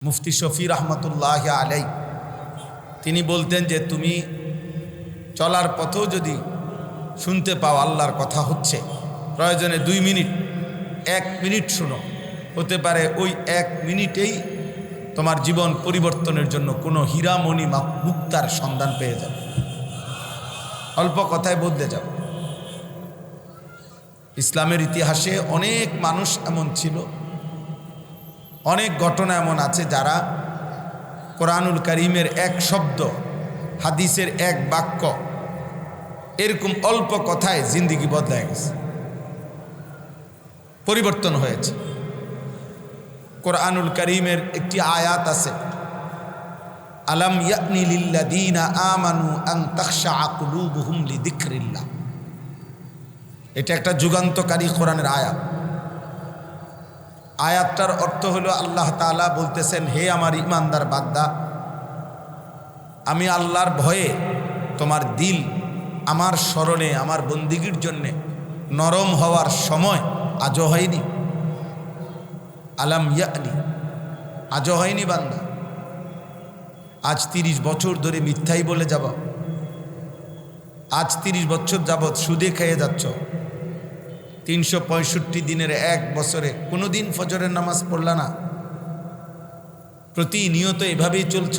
মুফতি শফি রহমতুল্লাহ আলাই তিনি বলতেন যে তুমি চলার পথেও যদি শুনতে পাও আল্লাহর কথা হচ্ছে, প্রয়োজনে 2 মিনিট 1 মিনিট শোনো, হতে পারে ওই 1 মিনিটেই তোমার জীবন পরিবর্তনের জন্য কোনো হীরামণি মুক্তার সন্ধান পেয়ে যাবে, অল্প কথায় বদলে যাবে। ইসলামের ইতিহাসে অনেক মানুষ এমন ছিল, অনেক ঘটনা এমন আছে যারা কোরআনুল কারীমের এক শব্দ, হাদিসের এক বাক্য, এরকম অল্প কথায় জিন্দেগি বদলায় গেছে, পরিবর্তন হয়েছে। কোরআনুল কারীমের একটি আয়াত আছে, আলাম ইয়ানি লিল্লাযীনা আমানু আন তাখশা কুলুবুহুম লিযিকরিল্লাহ। এটা একটা যুগান্তকারী কোরআনের আয়াত। আয়াতটার অর্থ হলো আল্লাহ তাআলা বলতেছেন, হে আমার ঈমানদার বান্দা, আমি আল্লাহর ভয়ে তোমার দিল আমার স্মরণে, আমার বন্দিগির জন্যে নরম হওয়ার সময় আজও হয়নি। আলাম ইয়ানি, আজও হয়নি বান্দা? আজ 30 বছর ধরে মিথ্যাই বলে যাব, আজ 30 বছর যাবৎ সুদে খেয়ে যাচ্ছ, 365 দিনের 1 বছরে কোনো দিন ফজরের নামাজ পড়লা না, প্রতিনিয়ত এভাবেই চলছ।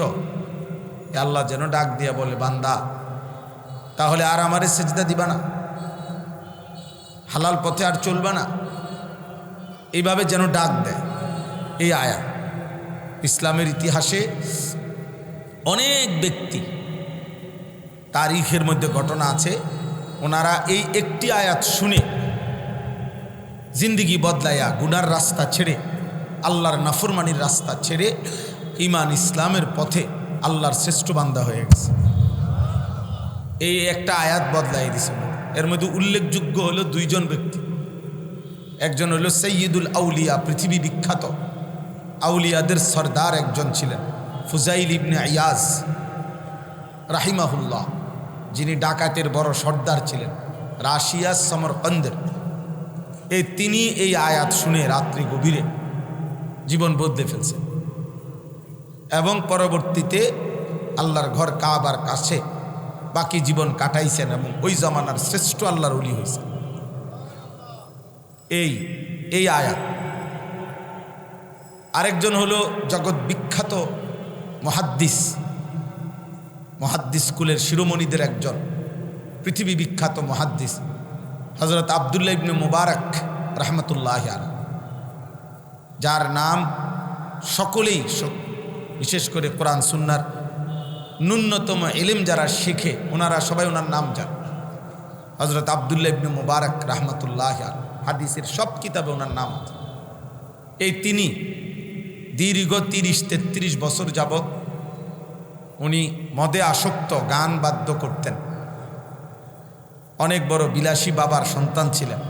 আল্লাহ যেন ডাক দিয়া বলে, বান্দা তাহলে আর আমারে সেজদা দিবা না, হালাল পথে আর চলবা না, এইভাবে যেন ডাক দেয়। এই আয়াত ইসলামের ইতিহাসে অনেক ব্যক্তি, তারিখের মধ্যে ঘটনা আছে, ওনারা এই একটি আয়াত শুনে জিন্দিগি বদলাইয়া গুনার রাস্তা ছেড়ে, আল্লাহর নাফরমানির রাস্তা ছেড়ে ঈমান ইসলামের পথে আল্লাহর শ্রেষ্ঠ বান্দা হয়ে গেছে। এই একটা আয়াত বদলাই দিছে। এর মধ্যে উল্লেখযোগ্য হলো 2 জন ব্যক্তি। একজন হলো সৈয়দুল আউলিয়া, পৃথিবী বিখ্যাত আউলিয়াদের সর্দার একজন ছিলেন ফুজাইল ইবনে ইয়াজ রাহিমাহুল্লাহ, যিনি ডাকাতের বড় সর্দার ছিলেন, রাশিয়া সমরকন্দের। তিনি এই আয়াত শুনে রাত্রি গভীরে জীবন বদলে ফেলছেন এবং পরবর্তীতে আল্লাহর ঘর কাবার কাছে বাকি জীবন কাটাইছেন এবং ওই জামানার শ্রেষ্ঠ আল্লাহর ওলি হয়েছেন। এই আয়াত। আরেকজন হলো জগৎ বিখ্যাত মুহাদ্দিস কুলের শিরোমণিদের একজন, পৃথিবী বিখ্যাত মুহাদ্দিস হযরত আব্দুল্লাহ ইবনে মুবারক রাহমাতুল্লাহি আলাইহি, যার নাম সকলেই, বিশেষ করে কোরআন সুন্নাহর ন্যূনতম ইলম যারা শিখে ওনারা সবাই ওনার নাম জানে। হযরত আব্দুল্লাহ ইবনে মুবারক রাহমাতুল্লাহি আলাইহি, হাদিসের সব কিতাবে ওনার নাম আছে। তিনি দীর্ঘ 30-33 বছর যাবৎ উনি মদে আসক্ত, গান বাদ্য করতেন, অনেক বড় বিলাসী বাবার সন্তান ছিলেন,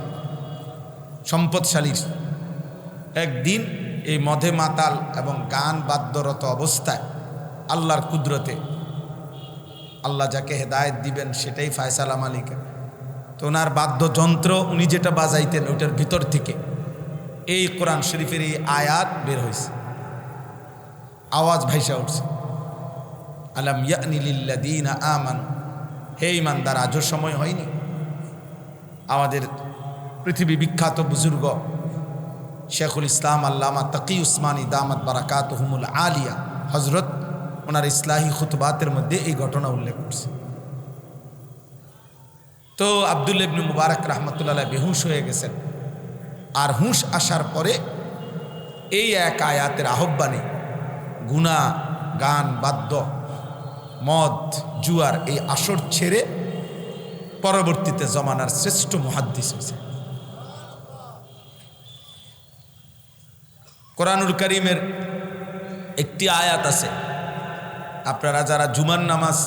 সম্পদশালী। একদিন এই মদে মাতাল এবং গান বাদ্যরত অবস্থায় আল্লাহর কুদরতে, আল্লাহ যাকে হেদায়েত দিবেন সেটাই ফায়সালা মালিকের, তো ওনার বাদ্যযন্ত্র উনি যেটা বাজাইতেন ওইটার ভিতর থেকে এই কোরআন শরীফের এই আয়াত বের হয়েছে, আওয়াজ ভাইসা উঠছে, আলাম ইয়ানি লিল্লাযীনা আমানু, হে ঈমানদার, আজও সময় হয়নি? আমাদের পৃথিবী বিখ্যাত বুজুর্গ শেখুল ইসলাম আল্লামা তাকি উসমানী দামাত বারাকাতুহুমুল আলিয়া হজরত, ওনার ইসলাহি খুতবাতের মধ্যে এই ঘটনা উল্লেখ করছে। তো আব্দুল্লাহ ইবনে মুবারক রাহমাতুল্লাহ বেহুশ হয়ে গেছেন, আর হুঁশ আসার পরে এই এক আয়াতের আহ্বানে গুনাহ, গান, বাদ্য, মদ, জুয়ার এই আসর ছেড়ে পরবর্তীতে জমানার শ্রেষ্ঠ মুহাদ্দিস হয়েছে। কোরআনুল কারীমের একটি আয়াত আছে, আপনারা যারা জুমার নামাজ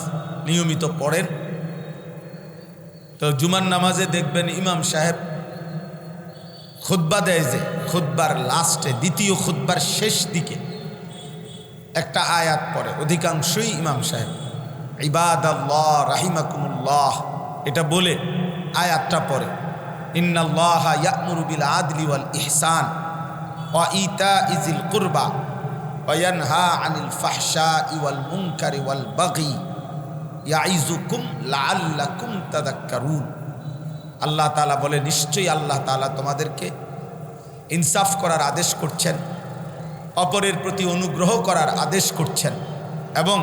নিয়মিত পড়েন, তো জুমার নামাজে দেখবেন ইমাম সাহেব খুতবা দেয়, যে খুতবার লাস্টে, দ্বিতীয় খুতবার শেষ দিকে একটা আয়াত পড়ে, অধিকাংশই ইমাম সাহেব ইবাদাল্লাহ রাহিমাকুমুল্লাহ এটা বলে আয়াতটা পড়ে, ইন্নাল্লাহা ইয়া'মুরু বিল আদলি ওয়াল ইহসান ওয়া ইতাইজিল কুরবা ওয়ায়ানহা আনিল ফাহশাই ওয়াল মুনকারি ওয়াল বাগি ইয়াইযুকুম লাআল্লাকুম তাযাক্কারুন। আল্লাহ তাআলা বলে, নিশ্চয়ই আল্লাহ তাআলা তোমাদেরকে ইনসাফ করার আদেশ করছেন, অপরের প্রতি অনুগ্রহ করার আদেশ করছেন এবং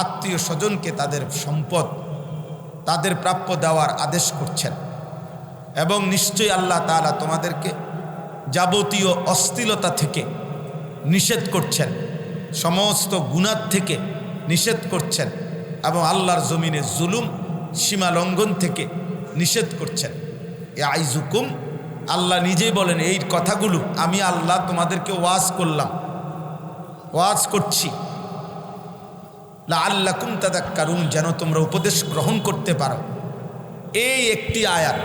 আত্মীয় স্বজনকে তাদের সম্পদ তাদের প্রাপ্য দেওয়ার আদেশ করছেন। এবং নিশ্চয়ই আল্লাহ তাআলা তোমাদেরকে যাবতীয় অশ্লীলতা থেকে নিষেধ করছেন, সমস্ত গুনাহ থেকে নিষেধ করছেন এবং আল্লাহর জমিনে জুলুম সীমা লঙ্ঘন থেকে নিষেধ করছেন। ইয়াইযুকুম, আল্লাহ নিজেই বলেন এই কথাগুলো আমি আল্লাহ তোমাদেরকে ওয়াজ করলাম, ওয়াজ করছি, লাআল্লাকুম তাযাক্কারুন, যেন তোমরা উপদেশ গ্রহণ করতে পারো। এই একটি আয়াত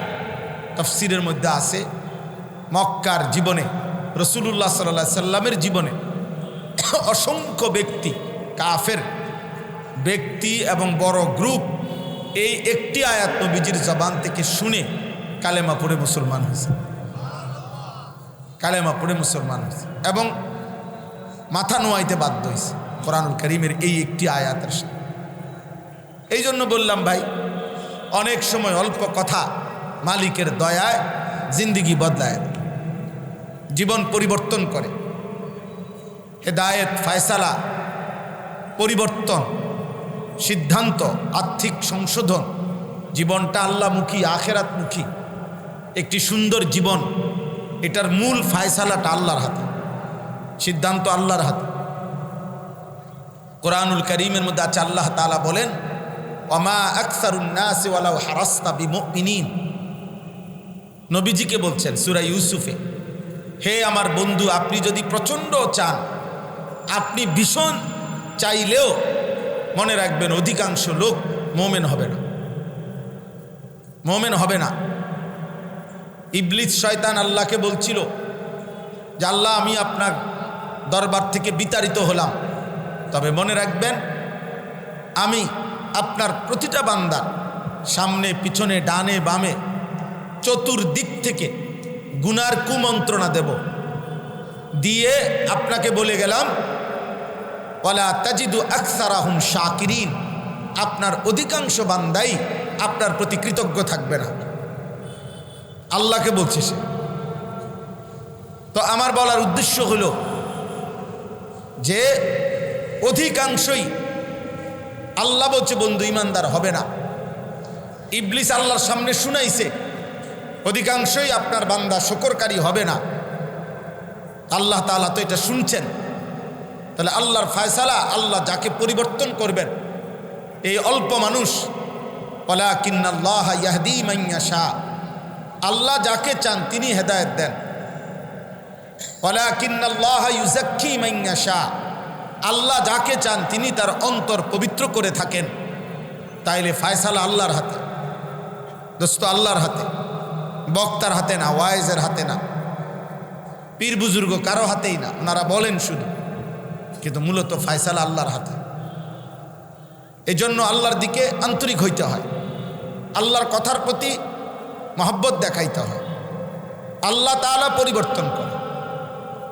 তাফসীরের মধ্যে আছে মক্কার জীবনে, রাসূলুল্লাহ সাল্লাল্লাহু আলাইহি সাল্লামের জীবনে অসংখ্য ব্যক্তি, কাফের ব্যক্তি এবং বড় গ্রুপ এই একটি আয়াত নবীজির জবান থেকে শুনে কালেমা পড়ে মুসলমান হয়েছে, কালেমা পড়ে মুসলমান হয়েছে এবং মাথা নোয়াইতে বাধ্য হয়েছে কোরআনুল কারীমের এই একটি আয়াতের সাথে। এই জন্য বললাম ভাই, অনেক সময় অল্প কথা মালিকের দয়ায় জিন্দিগি বদলায়, জীবন পরিবর্তন করে। হেদায়েত, ফায়সালা, পরিবর্তন, সিদ্ধান্ত, আর্থিক সংশোধন, জীবনটা আল্লাহমুখী, আখেরাতমুখী একটি সুন্দর জীবন, এটার মূল ফায়সালাটা আল্লাহর হাতে, সিদ্ধান্ত আল্লাহর হাতে। কোরআনুল কারীমের মধ্যে আছে আল্লাহ তাআলা বলেন, ওয়ামা আকসারুন নাসি ওয়ালাউ হারাসতা বিমুমিনিন। নবীজিকে বলছেন সূরা ইউসুফে, হে আমার বন্ধু, আপনি যদি প্রচণ্ড চান, আপনি ভীষণ চাইলেও মনে রাখবেন অধিকাংশ লোক মুমিন হবে না, মুমিন হবে না। ইবলিস শয়তান আল্লাহকে বলছিল যে আল্লাহ, আমি আপনার দরবার থেকে বিতাড়িত হলাম, তবে মনে রাখবেন আমি আপনার প্রতিটা বান্দার সামনে পিছনে ডানে বামে চতুর্দিক থেকে গুনার কুমন্ত্রণা দেব, দিয়ে আপনাকে বলে গেলাম ওয়ালা তাজিদু আকসারাহুম শাকিরিন, আপনার অধিকাংশ বান্দাই আপনার প্রতি কৃতজ্ঞ থাকবে না। আল্লাহকে বলছে সে। তো আমার বলার উদ্দেশ্য হলো যে অধিকাংশই আল্লাহ বলছে বন্ধু ইমানদার হবে না। ইবলিস আল্লাহর সামনে শুনাইছে অধিকাংশই আপনার বান্দা শুকরকারী হবে না। আল্লাহ তাআলা তো এটা শুনছেন। তাহলে আল্লাহর ফায়সালা, আল্লাহ যাকে পরিবর্তন করবেন, এই অল্প মানুষ, ওয়ালাকিন্নাল্লাহা ইয়াহদি মান ইয়াশা, আল্লাহ যাকে চান তিনি হেদায়েত দেন। ওয়ালাকিন্নাল্লাহা ইউযাক্কি মান ইয়াশা, আল্লাহ যাকে চান তিনি তার অন্তর পবিত্র করে থাকেন। তাইলে ফায়সালা আল্লাহর হাতে দোস্ত, আল্লাহর হাতে, বক্তার হাতে না, ওয়াইজের হাতে না, পীর বুজুর্গ কারো হাতেই না। ওনারা বলেন শুধু, কিন্তু মূলত ফায়সালা আল্লাহর হাতে। এই জন্য আল্লাহর দিকে আন্তরিক হইতে হয়, আল্লাহর কথার প্রতি মহব্বত দেখাইতে হয়। আল্লাহ তাআলা পরিবর্তন করে,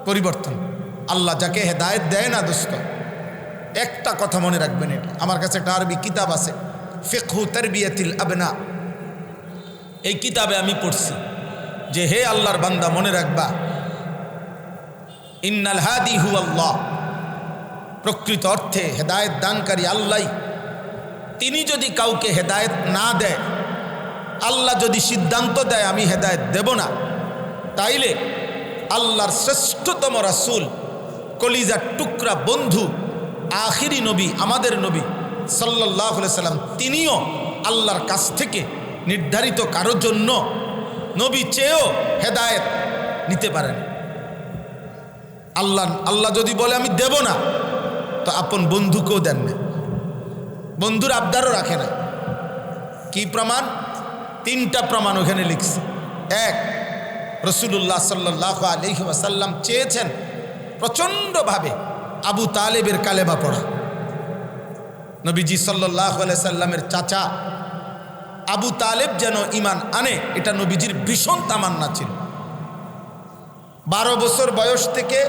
পরিবর্তন আল্লাহ যাকে হেদায়েত দেয় না দোস্ত। একটা কথা মনে রাখবেন, এটা আমার কাছে একটা আরবি কিতাব আছে, ফিকহু তারবিয়াতিল আবনা। এই কিতাবে আমি পড়ছি যে হে আল্লাহর বান্দা, মনে রাখবা ইন্নাল হাদি হু আল্লাহ, প্রকৃত অর্থে হেদায়েত দানকারী আল্লাহ। তিনি যদি কাউকে হেদায়েত না দেয়, আল্লাহ যদি সিদ্ধান্ত দেয় আমি হেদায়েত দেব না, তাইলে আল্লাহর শ্রেষ্ঠতম রাসূল, কলিজার টুকরা বন্ধু, আখিরি নবী, আমাদের নবী সাল্লাল্লাহু আলাইহি সাল্লাম, তিনিও আল্লাহর কাছ থেকে নির্ধারিত কারোর জন্য নবী চেয়েও হেদায়েত নিতে পারেন। আল্লাহ যদি বলে আমি দেব না, তো আপন বন্ধুকেও দেন না, বন্ধুর আবদারও রাখে না। কি প্রমাণ? 3টা প্রমাণ ওখানে লিখছে। এক, রাসূলুল্লাহ সাল্লাল্লাহু আলাইহি ওয়াসাল্লাম চেয়েছেন প্রচণ্ডভাবে আবু তালেবের কালেমা পড়া। নবীজি সাল্লাল্লাহু আলাইহি সাল্লামের চাচা আবু তালেব যেন ঈমান আনে, এটা নবীজির ভীষণ তামান্না ছিল। 12 বছর বয়স থেকে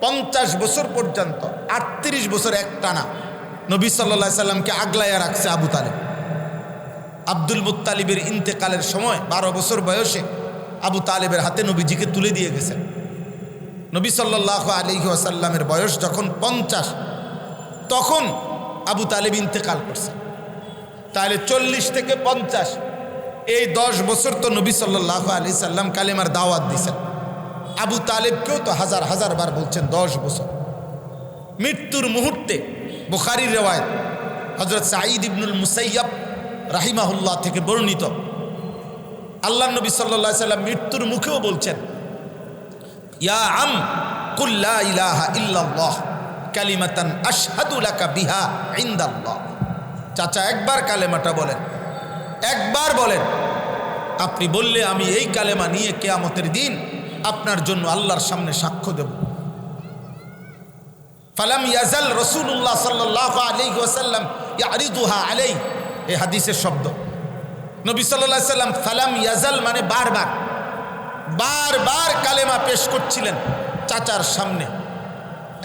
50 বছর পর্যন্ত 38 বছর একটানা নবী সাল্লাল্লাহু আলাইহি সাল্লামকে আগলাইয়া রাখছে আবু তালেব। আব্দুল মুত্তালিবের ইন্তেকালের সময় 12 বছর বয়সে আবু তালেবের হাতে নবীজিকে তুলে দিয়ে গেছেন। নবী সাল্লাল্লাহু আলাইহি ওয়াসাল্লামের বয়স যখন 50, তখন আবু তালেব ইন্তেকাল করছেন। তাহলে 40 থেকে 50 এই 10 বছর তো নবী সাল্লাল্লাহু আলাইহি সাল্লাম কালেমার দাওয়াত দিয়েছেন। আবু তালেবকেও তো হাজার হাজার বার বলছেন 10 বছর। মৃত্যুর মুহূর্তে বুখারীর রিওয়ায়াত হযরত সাঈদ ইবনুল মুসাইয়াব রাহিমাহুল্লাহ থেকে বর্ণিত, আল্লাহর নবী সাল্লাল্লাহু আলাইহি সাল্লাম মৃত্যুর মুখেও বলছেন, ইয়া আম কুল লা ইলাহা ইল্লাল্লাহ কালিমাতান আশহাদু লাকা বিহা ইনদাল্লাহ। চাচা একবার কালেমাটা বলেন, একবার বলেন। আপনি বললে আমি এই কালেমা নিয়ে কিয়ামতের দিন আপনার জন্য আল্লাহর সামনে সাক্ষ্য দেব। ফালাম ইয়াজাল রাসূলুল্লাহ সাল্লাল্লাহু আলাইহি ওয়াসাল্লাম ইয়ারিদুহা আলাই, এই হাদিসের শব্দ। নবী সাল্লাল্লাহু আলাইহি সাল্লাম ফালাম ইয়াজাল মানে বারবার বারবার কালেমা পেশ করছিলেন চাচার সামনে।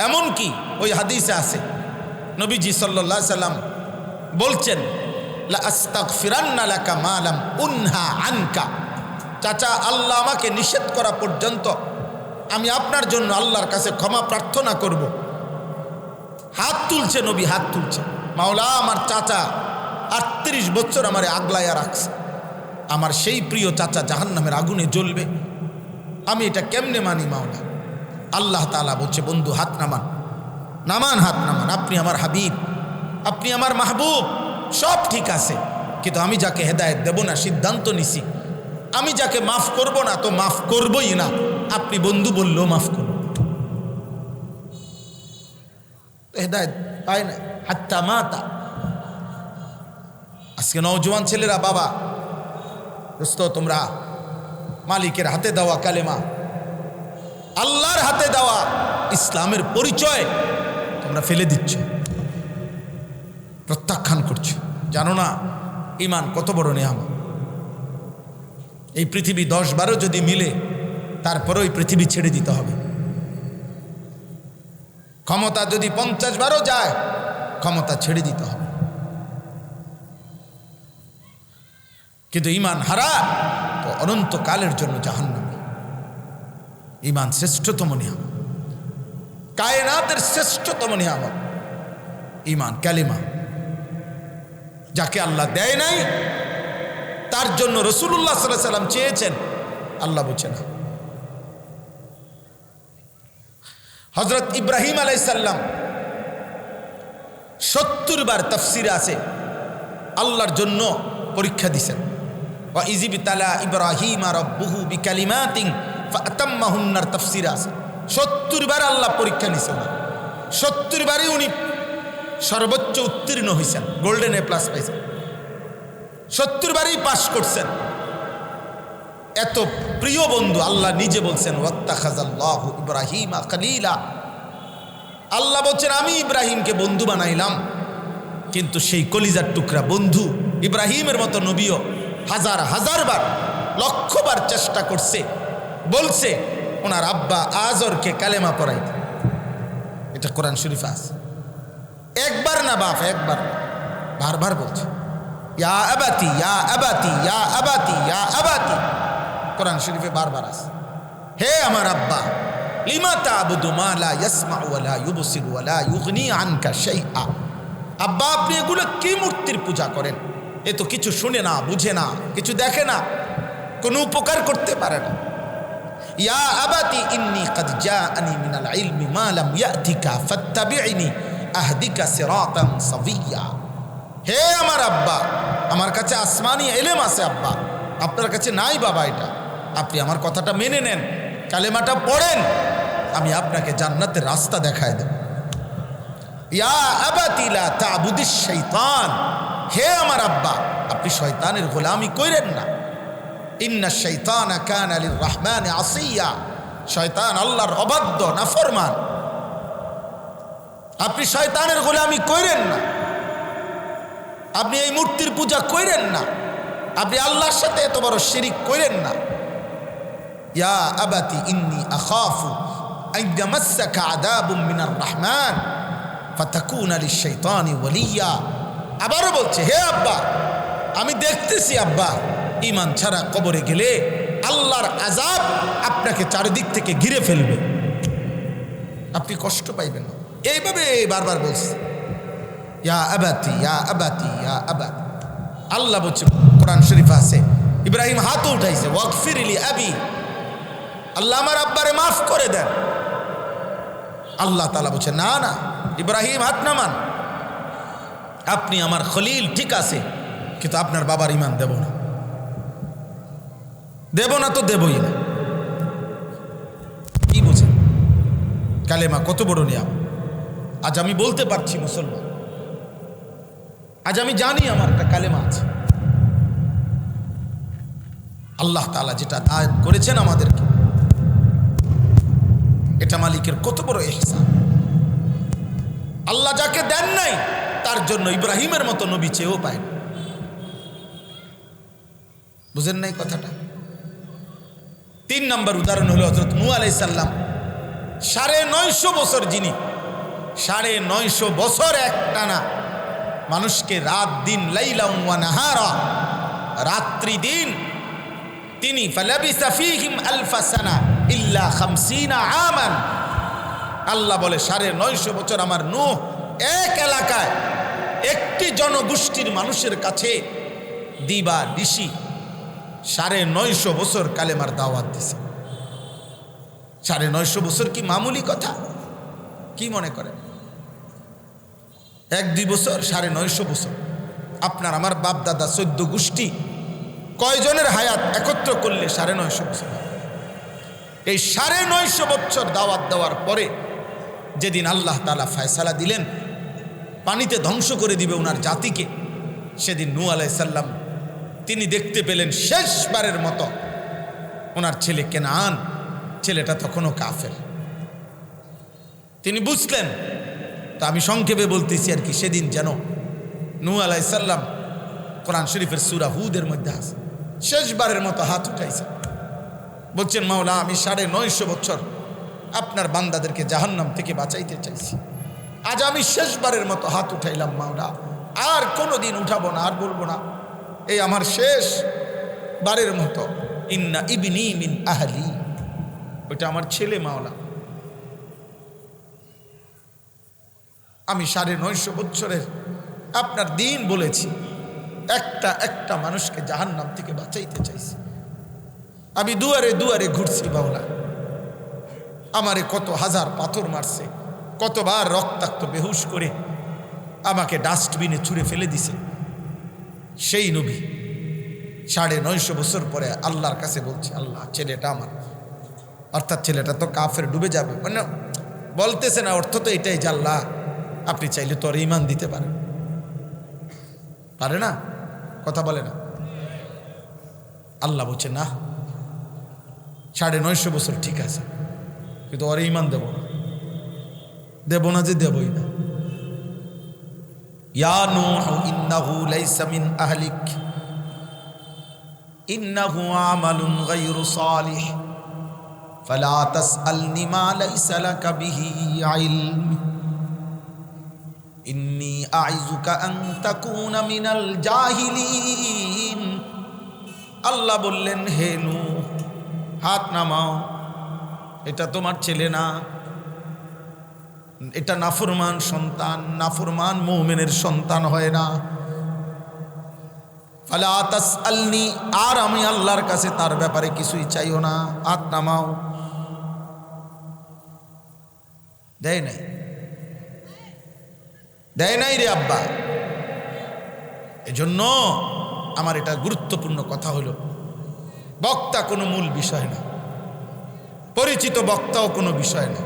এমন কি ওই হাদিসে আছে নবীজি সাল্লাল্লাহু আলাইহি সাল্লাম বলছেন, লা আস্তাগফিরান্না লাকা মা লাম উনহা আনকা। চাচা আল্লাহ আমাকে নিষেধ করা পর্যন্ত আমি আপনার জন্য আল্লাহর কাছে ক্ষমা প্রার্থনা করব। হাত তুলছে নবী, হাত তুলছে, মাওলা আমার চাচা 38 বছর আমারে আগলাইয়া রাখছে, আমার সেই প্রিয় চাচা জাহান্নামের আগুনে জ্বলবে, আমি এটা কেমনে মানি মাওলা। আল্লাহ তাআলা বলছে, বন্ধু হাত নামান, নামান, হাত নামান। আপনি আমার হাবিব, আপনি আমার মাহবুব, সব ঠিক আছে, কিন্তু আমি যাকে হেদায়েত দেব না সিদ্ধান্ত নিছি, আমি যাকে মাফ করব না তো মাফ করবই না। আপনি বন্ধু বললেও মাফ করব, হেদায়েত পায় না হাত্তা মাতা। আজকে নওজোয়ান ছেলেরা, বাবা দোস্ত, তোমরা মালিকের হাতে দেওয়া কালেমা, আল্লাহর হাতে দেওয়া ইসলামের পরিচয় তোমরা ফেলে দিচ্ছ, প্রত্যাখ্যান করছো। জানো না ঈমান কত বড় নেয়ামত। এই পৃথিবী 10-12 যদি মিলে তারপরেও এই পৃথিবী ছেড়ে দিতে হবে। ক্ষমতা যদি 50-12 যায়, ক্ষমতা ছেড়ে দিতে হবে। কিন্তু ঈমান হারা তো অনন্তকালের জন্য জাহান্নামী। ঈমান শ্রেষ্ঠতম নিয়ামত, কায়নাতের শ্রেষ্ঠতম নিয়ামত ঈমান, কালিমা। যাকে আল্লাহ দেয় নাই তার জন্য রাসূলুল্লাহ সাল্লাল্লাহু আলাইহি সাল্লাম চেয়েছেন, আল্লাহ বলছেন না। হযরত ইব্রাহিম আলাইহিস সালাম 70 বার তাফসিরে আছে আল্লাহর জন্য পরীক্ষা দিয়েছেন। ওয়া ইযিবতালা ইব্রাহিম রাব্বুহু বিকালিমাতিন ফাতাম্মাহুন্নার তাফসির আছে 70 বার আল্লাহ পরীক্ষা নিছেন। 70 বারই উনি সর্বোচ্চ উত্তীর্ণ হয়েছেন, গোল্ডেন A+ পাইছেন, 70 বারই পাশ করছেন। এত প্রিয় বন্ধু, আল্লাহ নিজে বলছেন ওয়াত্তাখাযাল্লাহু ইব্রাহিমা খলিলা। আল্লাহ বলছেন আমি ইব্রাহিমকে বন্ধু বানাইলাম। কিন্তু সেই কলিজার টুকরা বন্ধু ইব্রাহিমের মতো নবীও হাজার হাজার বার, লক্ষ বার চেষ্টা করছে, বলছে ওনার আব্বা আজরকে কালেমা পড়াইতে। এটা কোরআন শরীফে আছে। একবার না বাপ, একবার, বারবার বলছে ইয়া আবাতি ইয়া আবাতি ইয়া আবাতি ইয়া আবাতি। কোরআন শরীফে বারবার আছে, হে আমার আব্বা, লিমা তা'বুদু মা লা ইয়াসমাউ ওয়া লা ইউবসিরু ওয়া লা ইউগনি আনকা শাইআ। আব্বা আপনি এগুলো কি মূর্তির পূজা করেন? এ তো কিছু শুনে না, বুঝে না, কিছু দেখে না, কোনো উপকার করতে পারে না। ইয়া আবাতি ইন্নী ক্বাদ জাআনি মিনাল ইলমি মা লাম ইয়াতিকা ফাত্তাবি'নি আহদিকা সিরাতান সাবিয়্যা। হে আমার আব্বা, আমার কাছে আসমানি ইলম আছে আব্বা, আপনার কাছে নাই বাবা। এটা আপনি আমার কথাটা মেনে নেন, কালেমাটা পড়েন, আমি আপনাকে জান্নাতের রাস্তা দেখায় দেব। ইয়া আবাতি লা তা'বুদিশ শাইতান। হে আমার আব্বা, আপনি শয়তানের গোলামি করেন না। ইন্নাশ শাইতানা কানা লির রহমানি আসিয়া। শয়তান আল্লাহর অবাধ্য, নাফরমান। আপনি শয়তানের গোলামি করেন না, আপনি এই মূর্তির পূজা করেন না, আপনি আল্লাহর সাথে এত বড় শিরিক করেন না। ইয়া আবাতি ইন্নী আখাফু আইয়ামাসসাকা আযাবুম মিনার রাহমান ফাতাকুনা লিশ-শাইতানি ওয়ালিয়্যা। আবারও বলছে, হে আব্বা, আমি দেখতেছি আব্বা, ঈমান ছাড়া কবরে গেলে আল্লাহর আযাব আপনাকে চারিদিক থেকে ঘিরে ফেলবে, আপনি কষ্ট পাইবেন না। এইভাবে বারবার বলছে, ইয়া আবাতি ইয়া আবাতি ইয়া আবাতি। আল্লাহ বলছে, কোরআন শরীফ আছে, ইব্রাহিম হাত উঠাইছে, ওয়াগফির লি আবি, আল্লাহ আমার আব্বারে মাফ করে দেন। আল্লাহ তাআলা বলছে, না না ইব্রাহিম, হাত নামান, আপনি আমার খলিল ঠিক আছে, কিন্তু আপনার বাবার ঈমান দেব না, দেব না তো দেবই না। কি বুঝেন কালেমা কত বড় নিয়াম। আজ আমি বলতে পারছি মুসলমান, আজ আমি জানি আমার একটা কালেমা আছে। আল্লাহ তাআলা যেটা দান করেছেন আমাদেরকে, এটা মালিকের কত বড় ইহসান। আল্লাহ যাকে দেন নাই তার জন্য ইব্রাহিমের মতো নবী চেয়েও পায় না। বুঝেন নাই কথাটা? 3 নম্বর উদাহরণ হলো হযরত নূহ আলাইহিস সালাম। 950 বছর, যিনি 950 বছর একটানা মানুষকে রাত দিন, লাইলা ওয়া নাহারা, রাত্রি দিন, তিনি ফালাবিসা ফীহিম আলফা সানা ইল্লা 50 আমান। আল্লাহ বলে 950 বছর আমার নূহ এক এলাকায় একটি জনগোষ্ঠীর মানুষের কাছে দিবা নিশি 950 বছর কালেমার দাওয়াত দিছে। 950 বছর কি মামুলি কথা? কি মনে করেন? 1-2 বছর? 950 বছর। আপনার আমার বাপ দাদা 14 গোষ্ঠী কয়জনের হায়াত একত্র করলে 950 বছর। এই 950 বছর দাওয়াত দেওয়ার পরে যেদিন আল্লাহ তাআলা ফয়সালা দিলেন পানিতে ধ্বংস করে দিবে ওনার জাতিকে, সেদিন নূহ আলাইহিস সালাম তিনি দেখতে পেলেন শেষবারের মতো ওনার ছেলে কেনান, ছেলেটা তখনও কাফের। তিনি বুঝলেন, তা আমি সংক্ষেপে বলতেছি আর কি, সেদিন যেন নূহ আলাইহিস সালাম কোরআন শরীফের সূরা হুদের মধ্যে আছে, শেষবারের মতো হাত উঠাইছে, বলছেন, মাওলা আমি 950 বছর আপনার বান্দাদেরকে জাহান্নাম থেকে বাঁচাইতে চাইছি, আজ আমি শেষবারের মতো হাত উঠাইলাম মাওলা, আর কোনোদিন উঠাবো না, আর বলবো না, এই আমার শেষ বারের মতো। ইন্না ইবনি মিন আহলি, ওইটা আমার ছেলে মাওলা। আমি 950 বছরের আপনার দিন বলেছি, একটা মানুষকে জাহান্নাম থেকে বাঁচাইতে চাইছি, আমি দুয়ারে দুয়ারে ঘুরছি মাওলা, আমারে কত হাজার পাথর মারছে, কতবার রক্তাক্ত বেহুশ করে আমাকে ডাস্টবিনে ছুঁড়ে ফেলে দিছে। সেই নবী 950 বছর পরে আল্লাহর কাছে বলছে, আল্লাহ ছেলেটা আমার, অর্থাৎ ছেলেটা তো কাফের, ডুবে যাবে, মানে বলতেছে না, অর্থ তো এটাই যে আল্লাহ আপনি চাইলে তোর ঈমান দিতে পারেন, পারে না? কথা বলে না? আল্লাহ বলছে না, 950 বছর ঠিক আছে, কিন্তু ওর ঈমান দেব না, দেব না যে দেবই না। ইয়া নূহ ইন্নাহু লাইসা মিন আহলিক ইন্নাহু আমালুন গায়রু সালিহ ফালা তাসআলনি মা লাইসা লাকা বিহি ইলম ইন্নী আইযুকা আন তাকুনা মিনাল জাহিলিন। আল্লাহ বললেন, হে নূহ হাত নামাও, এটা তোমার ছেলে না, এটা নাফরমান সন্তান, নাফরমান মুমিনের সন্তান হয় না। ফালা তাসআলনি, আর আমি আল্লাহর কাছে তার ব্যাপারে কিছুই চাইও না, হাত নামাও। দেয় নাই রে আব্বা। এজন্য আমার এটা গুরুত্বপূর্ণ কথা হলো, বক্তা কোনো মূল বিষয় না, পরিচিত বক্তাও কোনো বিষয় না,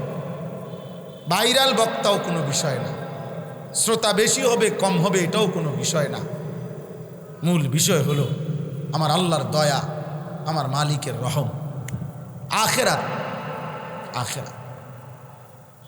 ভাইরাল বক্তাও কোনো বিষয় না, শ্রোতা বেশি হবে কম হবে এটাও কোনো বিষয় না। মূল বিষয় হলো আমার আল্লাহর দয়া, আমার মালিকের রহম, আখিরাত।